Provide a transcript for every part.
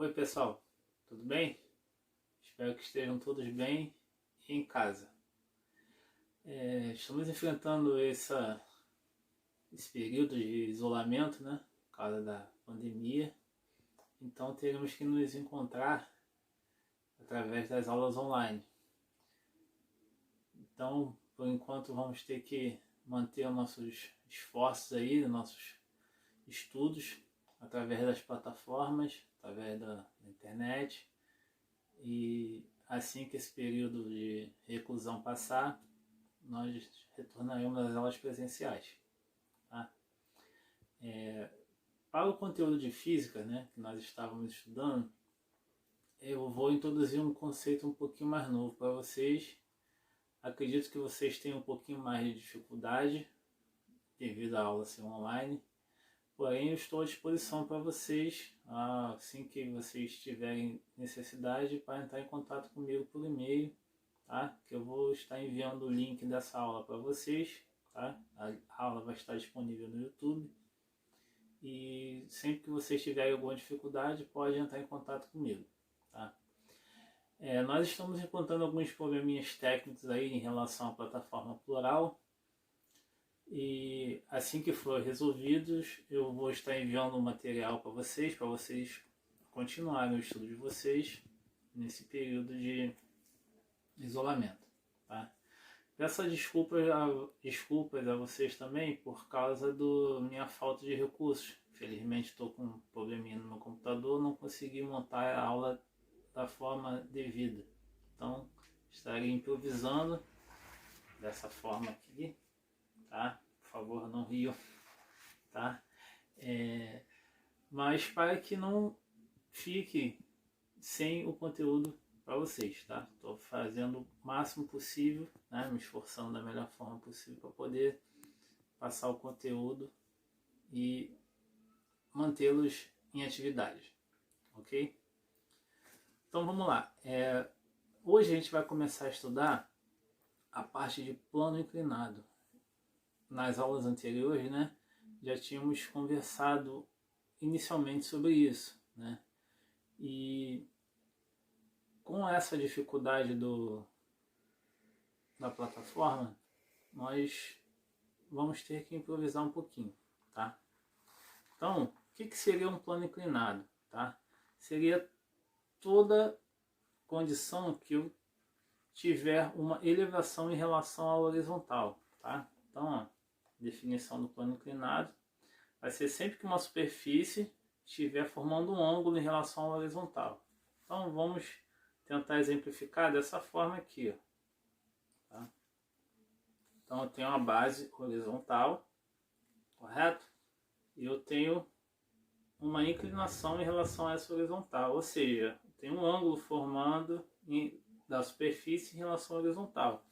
Oi pessoal, tudo bem? Espero que estejam todos bem e em casa. Estamos enfrentando esse período de isolamento, né? Por causa da pandemia. Então teremos que nos encontrar através das aulas online. Então, por enquanto, vamos ter que manter os nossos esforços aí, nossos estudos, através das plataformas, através da internet. E assim que esse período de reclusão passar, nós retornaremos às aulas presenciais. Tá? Para o conteúdo de física, né, que nós estávamos estudando, eu vou introduzir um conceito um pouquinho mais novo para vocês. Acredito que vocês tenham um pouquinho mais de dificuldade devido à aula ser online. Porém, eu estou à disposição para vocês, assim que vocês tiverem necessidade, para entrar em contato comigo por e-mail, tá? Que eu vou estar enviando o link dessa aula para vocês, tá? A aula vai estar disponível no YouTube. E sempre que vocês tiverem alguma dificuldade, pode entrar em contato comigo, tá? Nós estamos encontrando alguns probleminhas técnicos aí em relação à plataforma Plural. E assim que for resolvidos, eu vou estar enviando um material para vocês continuarem o estudo de vocês nesse período de isolamento. Tá? Peço desculpas a vocês também por causa da minha falta de recursos. Felizmente estou com um probleminha no meu computador, não consegui montar a aula da forma devida. Então estarei improvisando dessa forma aqui. Tá? Por favor, não riam, tá? Mas para que não fique sem o conteúdo para vocês, tá? Estou fazendo o máximo possível, né? Me esforçando da melhor forma possível para poder passar o conteúdo e mantê-los em atividade, ok? Então vamos lá. Hoje a gente vai começar a estudar a parte de plano inclinado. Nas aulas anteriores, né, já tínhamos conversado inicialmente sobre isso, né? E com essa dificuldade da plataforma, nós vamos ter que improvisar um pouquinho, tá? Então, o que seria um plano inclinado, tá? Seria toda condição que eu tiver uma elevação em relação à horizontal, tá? Então, ó, definição do plano inclinado vai ser sempre que uma superfície estiver formando um ângulo em relação ao horizontal. Então vamos tentar exemplificar dessa forma aqui. Ó. Tá? Então eu tenho uma base horizontal, correto? E eu tenho uma inclinação em relação a essa horizontal, ou seja, tem um ângulo formando da superfície em relação à horizontal.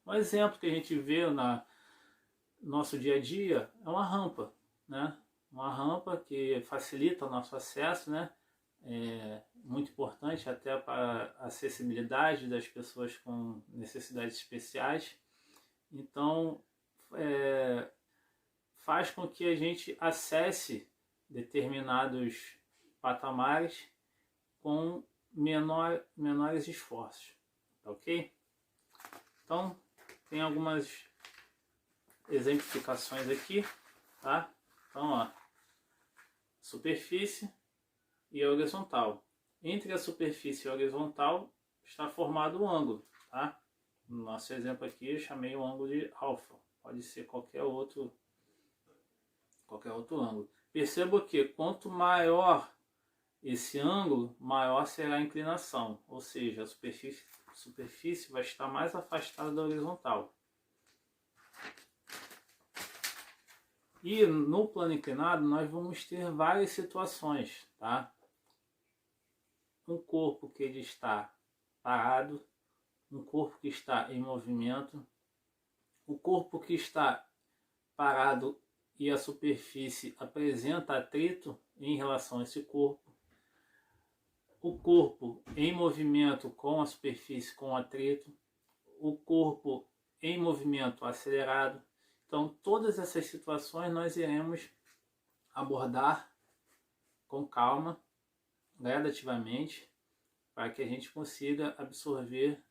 Um exemplo que a gente vê nosso dia a dia é uma rampa, né? Uma rampa que facilita o nosso acesso, né? É muito importante até para a acessibilidade das pessoas com necessidades especiais. Então, faz com que a gente acesse determinados patamares com menores esforços, tá ok? Então, tem algumas exemplificações aqui, tá? Então, ó, superfície e horizontal. Entre a superfície e a horizontal está formado um ângulo, tá? No nosso exemplo aqui eu chamei o ângulo de alfa. Pode ser qualquer outro ângulo. Perceba que quanto maior esse ângulo, maior será a inclinação, ou seja, a superfície vai estar mais afastada da horizontal. E no plano inclinado nós vamos ter várias situações, tá? Um corpo que ele está parado, um corpo que está em movimento, o corpo que está parado e a superfície apresenta atrito em relação a esse corpo, o corpo em movimento com a superfície com atrito, o corpo em movimento acelerado. Então, todas essas situações nós iremos abordar com calma, gradativamente para que a gente consiga absorver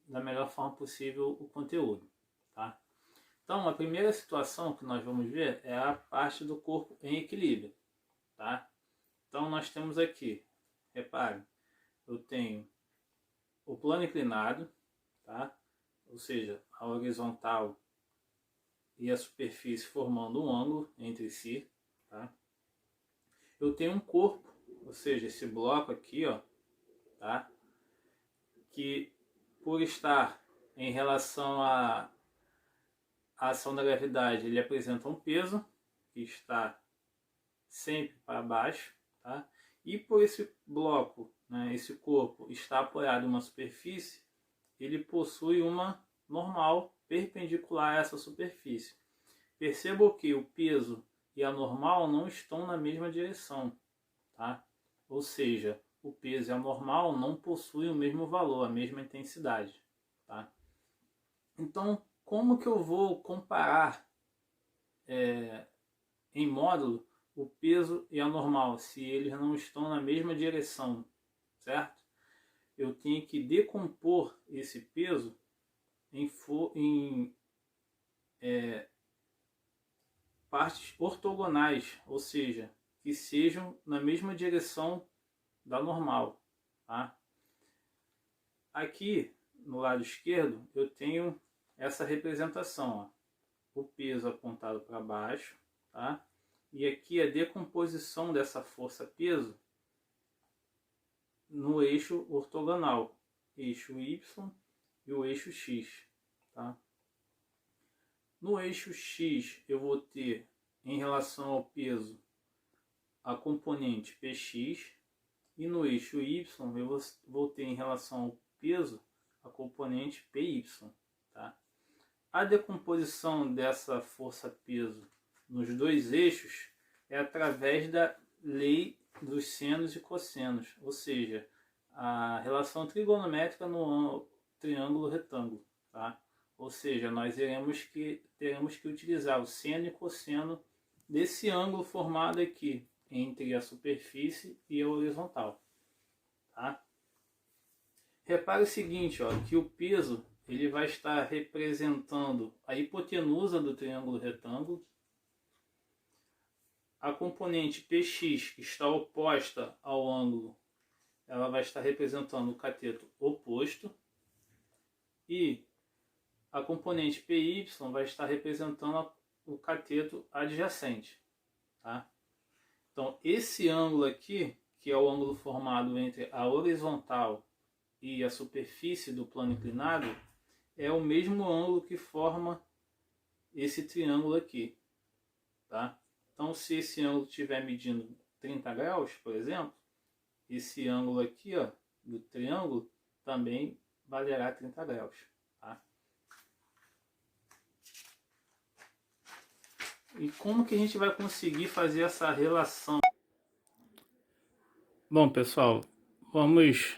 da melhor forma possível o conteúdo, tá? Então, a primeira situação que nós vamos ver é a parte do corpo em equilíbrio, tá? Então, nós temos aqui, repare, eu tenho o plano inclinado, tá? Ou seja, a horizontal e a superfície formando um ângulo entre si, tá? Eu tenho um corpo, ou seja, esse bloco aqui, ó, tá? Que por estar em relação à ação da gravidade, ele apresenta um peso que está sempre para baixo, tá? E por esse bloco, né, esse corpo está apoiado em uma superfície, ele possui uma normal perpendicular a essa superfície. Percebam que o peso e a normal não estão na mesma direção, tá? Ou seja, o peso e a normal não possuem o mesmo valor, a mesma intensidade, tá? Então, como que eu vou comparar em módulo o peso e a normal, se eles não estão na mesma direção, certo? Eu tenho que decompor esse peso em partes ortogonais, ou seja, que sejam na mesma direção da normal, tá? Aqui no lado esquerdo eu tenho essa representação, ó, o peso apontado para baixo, tá? E aqui a decomposição dessa força-peso no eixo ortogonal, eixo Y e o eixo X, tá? No eixo X eu vou ter, em relação ao peso, a componente Px, e no eixo Y eu vou ter, em relação ao peso, a componente Py, tá? A decomposição dessa força-peso nos dois eixos é através da lei dos senos e cossenos, ou seja, a relação trigonométrica no triângulo retângulo, tá? Ou seja, nós teremos que utilizar o seno e cosseno desse ângulo formado aqui entre a superfície e a horizontal, tá? Repare o seguinte, ó, que o peso ele vai estar representando a hipotenusa do triângulo retângulo, a componente Px, que está oposta ao ângulo, ela vai estar representando o cateto oposto, e a componente Py vai estar representando o cateto adjacente, tá? Então, esse ângulo aqui, que é o ângulo formado entre a horizontal e a superfície do plano inclinado, é o mesmo ângulo que forma esse triângulo aqui, tá? Então, se esse ângulo estiver medindo 30 graus, por exemplo, esse ângulo aqui, ó, do triângulo também valerá 30 graus, tá? E como que a gente vai conseguir fazer essa relação? Bom, pessoal, vamos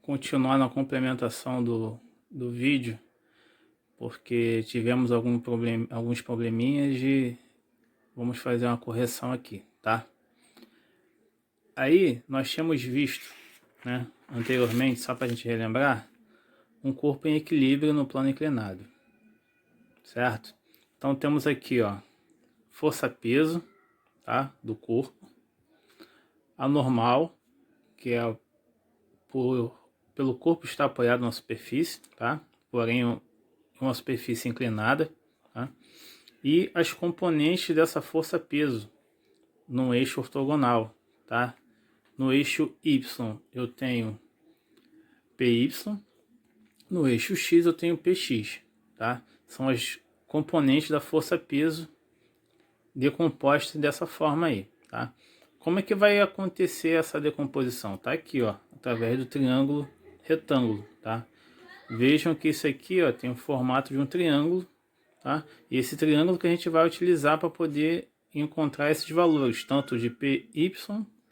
continuar na complementação do vídeo, porque tivemos alguns probleminhas e vamos fazer uma correção aqui, tá? Aí nós tínhamos visto, né, anteriormente, só para a gente relembrar, um corpo em equilíbrio no plano inclinado, certo? Então temos aqui, ó, força-peso, tá, do corpo, a normal, que é pelo corpo estar apoiado na superfície, tá? Porém uma superfície inclinada, tá? E as componentes dessa força-peso no eixo ortogonal, tá? No eixo Y eu tenho PY, no eixo X eu tenho PX, tá? São as componentes da força-peso decompostas dessa forma aí, tá? Como é que vai acontecer essa decomposição? Tá aqui, ó, através do triângulo retângulo, tá? Vejam que isso aqui, ó, tem o formato de um triângulo, tá? E esse triângulo que a gente vai utilizar para poder encontrar esses valores, tanto de PY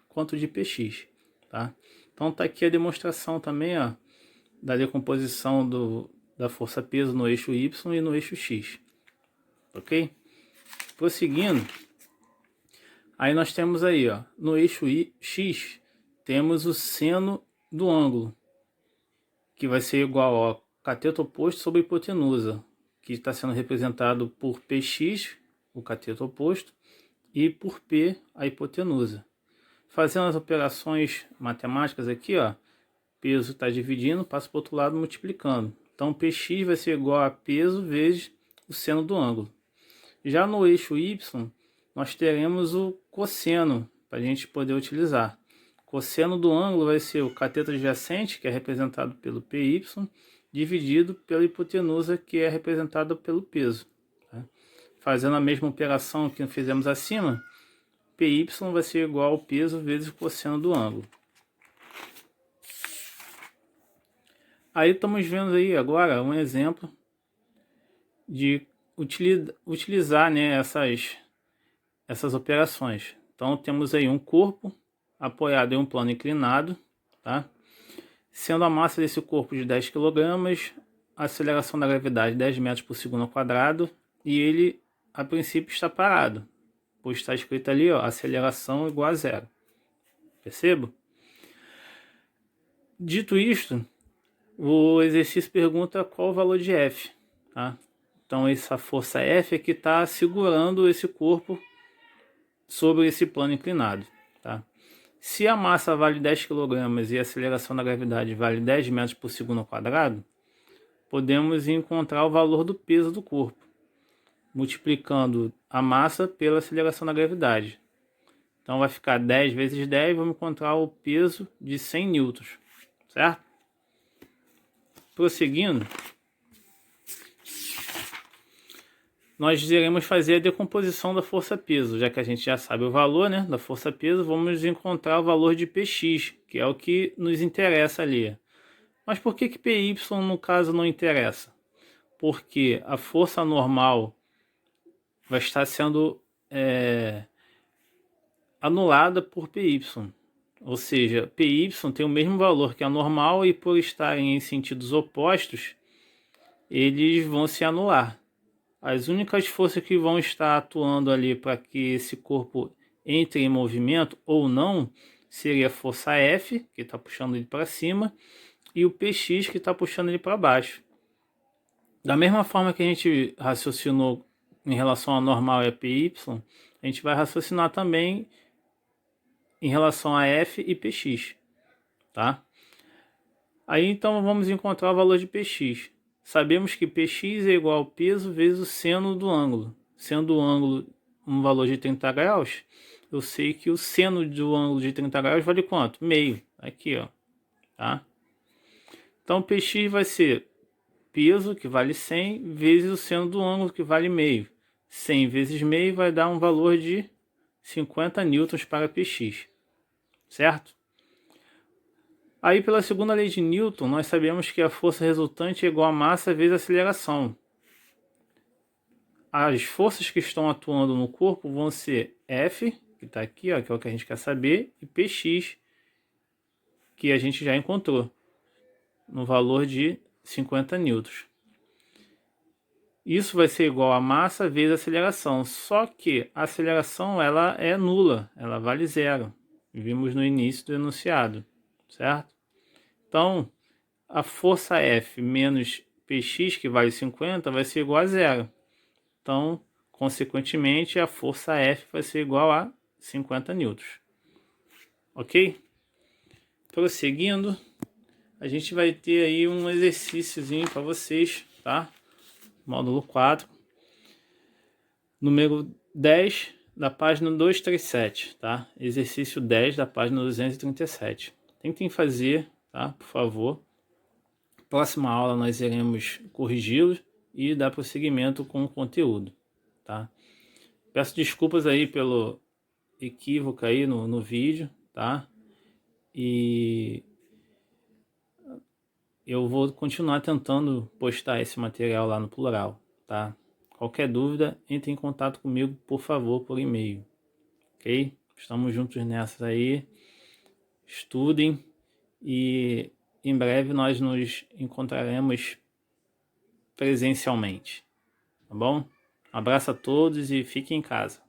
quanto de PX, tá? Então tá aqui a demonstração também, ó, da decomposição da força-peso no eixo Y e no eixo X, ok? Prosseguindo, aí nós temos aí, ó, no eixo X, temos o seno do ângulo, que vai ser igual ao cateto oposto sobre a hipotenusa, que está sendo representado por Px, o cateto oposto, e por P, a hipotenusa. Fazendo as operações matemáticas aqui, ó, peso está dividindo, passa para o outro lado multiplicando. Então, Px vai ser igual a peso vezes o seno do ângulo. Já no eixo y, nós teremos o cosseno, para a gente poder utilizar. Cosseno do ângulo vai ser o cateto adjacente, que é representado pelo Py, dividido pela hipotenusa, que é representada pelo peso. Tá? Fazendo a mesma operação que fizemos acima, Py vai ser igual ao peso vezes o cosseno do ângulo. Aí estamos vendo aí agora um exemplo de utilizar, né, essas operações. Então temos aí um corpo apoiado em um plano inclinado, tá? Sendo a massa desse corpo de 10 kg, a aceleração da gravidade 10 metros por segundo ao quadrado, e ele a princípio está parado, pois está escrito ali, ó, aceleração igual a zero. Percebo? Dito isto, o exercício pergunta qual o valor de F, tá? Então essa força F é que está segurando esse corpo sobre esse plano inclinado, tá? Se a massa vale 10 kg e a aceleração da gravidade vale 10 metros por segundo ao quadrado, podemos encontrar o valor do peso do corpo, multiplicando a massa pela aceleração da gravidade. Então vai ficar 10 vezes 10, vamos encontrar o peso de 100 newtons, certo? Prosseguindo, nós iremos fazer a decomposição da força-peso. Já que a gente já sabe o valor, né, da força-peso, vamos encontrar o valor de Px, que é o que nos interessa ali. Mas por que Py, no caso, não interessa? Porque a força normal vai estar sendo anulada por Py. Ou seja, Py tem o mesmo valor que a normal e por estarem em sentidos opostos, eles vão se anular. As únicas forças que vão estar atuando ali para que esse corpo entre em movimento ou não, seria a força F, que está puxando ele para cima, e o Px, que está puxando ele para baixo. Da mesma forma que a gente raciocinou em relação a normal e a Py, a gente vai raciocinar também em relação a F e Px, tá? Aí então vamos encontrar o valor de Px. Sabemos que Px é igual ao peso vezes o seno do ângulo. Sendo o ângulo um valor de 30 graus, eu sei que o seno do ângulo de 30 graus vale quanto? Meio. Aqui, ó. Tá? Então Px vai ser peso, que vale 100, vezes o seno do ângulo, que vale meio. 100 vezes meio vai dar um valor de 50 newtons para Px. Certo? Aí, pela segunda lei de Newton, nós sabemos que a força resultante é igual a massa vezes a aceleração. As forças que estão atuando no corpo vão ser F, que está aqui, ó, que é o que a gente quer saber, e Px, que a gente já encontrou, no valor de 50 newtons. Isso vai ser igual a massa vezes a aceleração, só que a aceleração ela é nula, ela vale zero. Vimos no início do enunciado, certo? Então, a força F menos Px, que vale 50, vai ser igual a zero. Então, consequentemente, a força F vai ser igual a 50 newtons. Ok? Prosseguindo, a gente vai ter aí um exercíciozinho para vocês, tá? Módulo 4, número 10 da página 237, tá? Exercício 10 da página 237. Tentem fazer, tá? Por favor. Próxima aula nós iremos corrigi-los e dar prosseguimento com o conteúdo, tá? Peço desculpas aí pelo equívoco aí no vídeo, tá? E eu vou continuar tentando postar esse material lá no plural, tá? Qualquer dúvida, entre em contato comigo, por favor, por e-mail, ok? Estamos juntos nessa aí. Estudem e em breve nós nos encontraremos presencialmente, tá bom? Um abraço a todos e fiquem em casa.